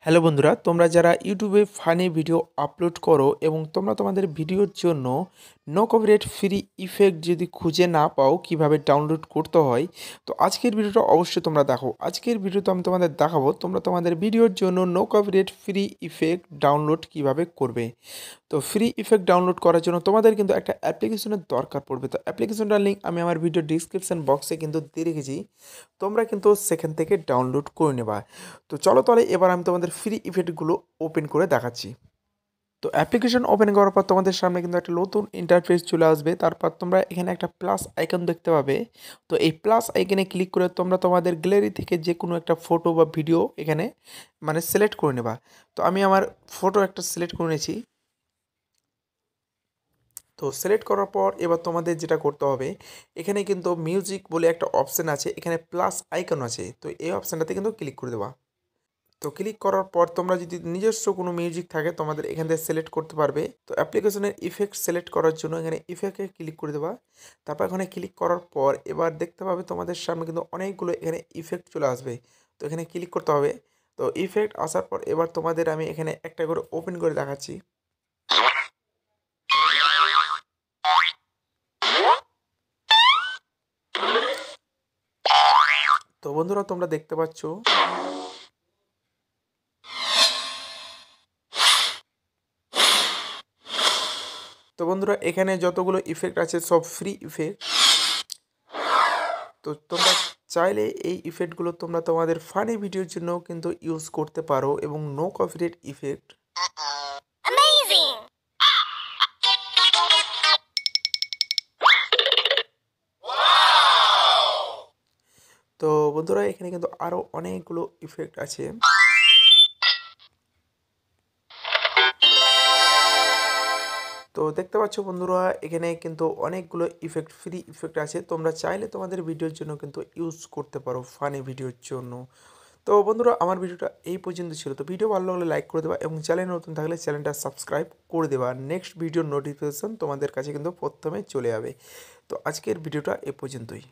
Hello বন্ধুরা, তোমরা যারা ইউটিউবে ফানি ভিডিও আপলোড করো এবং তোমরা তোমাদের ভিডিওর জন্য নো কপিরাইট ফ্রি ইফেক্ট যদি খুঁজে না পাও কিভাবে ডাউনলোড করতে হয়, তো আজকের ভিডিওটা অবশ্যই তোমরা দেখো। আজকের ভিডিওতে আমি তোমাদের দেখাবো তোমরা তোমাদের ভিডিওর জন্য no copyright free effect download কিভাবে করবে। তো ফ্রি ইফেক্ট ডাউনলোড করার জন্য তোমাদের কিন্তু একটা অ্যাপ্লিকেশনের দরকার পড়বে। তো অ্যাপ্লিকেশনটার লিঙ্ক আমি আমার ভিডিও ডিসক্রিপশন বক্সে কিন্তু দিয়ে রেখেছি, তোমরা কিন্তু সেখান থেকে ডাউনলোড করে নেবা। তো চলো তাহলে এবার আমি তোমাদের ফ্রি ইফেক্টগুলো ওপেন করে দেখাচ্ছি। তো অ্যাপ্লিকেশন ওপেন করার পর তোমাদের সামনে কিন্তু একটা নতুন ইন্টারফেস চলে আসবে। তারপর তোমরা এখানে একটা প্লাস আইকন দেখতে পাবে। তো এই প্লাস আইকনে ক্লিক করে তোমরা তোমাদের গ্যালারি থেকে যে কোনো একটা ফটো বা ভিডিও এখানে মানে সিলেক্ট করে নেবা। তো আমি আমার ফটো একটা সিলেক্ট করে নিয়েছি। তো সিলেক্ট করার পর এবার তোমাদের যেটা করতে হবে, এখানে কিন্তু মিউজিক বলে একটা অপশান আছে, এখানে প্লাস আইকন আছে, তো এই অপশানটাতে কিন্তু ক্লিক করে দেবা। তো ক্লিক করার পর তোমরা যদি নিজস্ব কোনো মিউজিক থাকে তোমাদের এখান থেকে সিলেক্ট করতে পারবে। তো অ্যাপ্লিকেশনের ইফেক্ট সিলেক্ট করার জন্য এখানে ইফেক্টে ক্লিক করে দেবা। তারপর এখানে ক্লিক করার পর এবার দেখতে পাবে তোমাদের সামনে কিন্তু অনেকগুলো এখানে ইফেক্ট চলে আসবে। তো এখানে ক্লিক করতে হবে। তো ইফেক্ট আসার পর এবার তোমাদের আমি এখানে একটা করে ওপেন করে দেখাচ্ছি। তো বন্ধুরা তোমরা দেখতে পাচ্ছ, তো বন্ধুরা এখানে যতগুলো ইফেক্ট আছে সব ফ্রি ইফেক্ট। তো তোমরা চাইলে এই ইফেক্টগুলো তোমরা তোমাদের ফানি ভিডিওর জন্য কিন্তু ইউজ করতে পারো এবং নো কপিরাইট ইফেক্ট। তো বন্ধুরা এখানে কিন্তু আরও অনেকগুলো ইফেক্ট আছে। তো দেখতে পাচ্ছ বন্ধুরা এখানে কিন্তু অনেকগুলো ইফেক্ট ফ্রি ইফেক্ট আছে, তোমরা চাইলে তোমাদের ভিডিওর জন্য কিন্তু ইউজ করতে পারো ফানি ভিডিওর জন্য। তো বন্ধুরা আমার ভিডিওটা এই পর্যন্ত ছিল। তো ভিডিও ভালো লাগলে লাইক করে দেবা এবং চ্যানেল নতুন থাকলে চ্যানেলটা সাবস্ক্রাইব করে দেবা। নেক্সট ভিডিওর নোটিফিকেশন তোমাদের কাছে কিন্তু প্রথমে চলে যাবে। তো আজকের ভিডিওটা এ পর্যন্তই।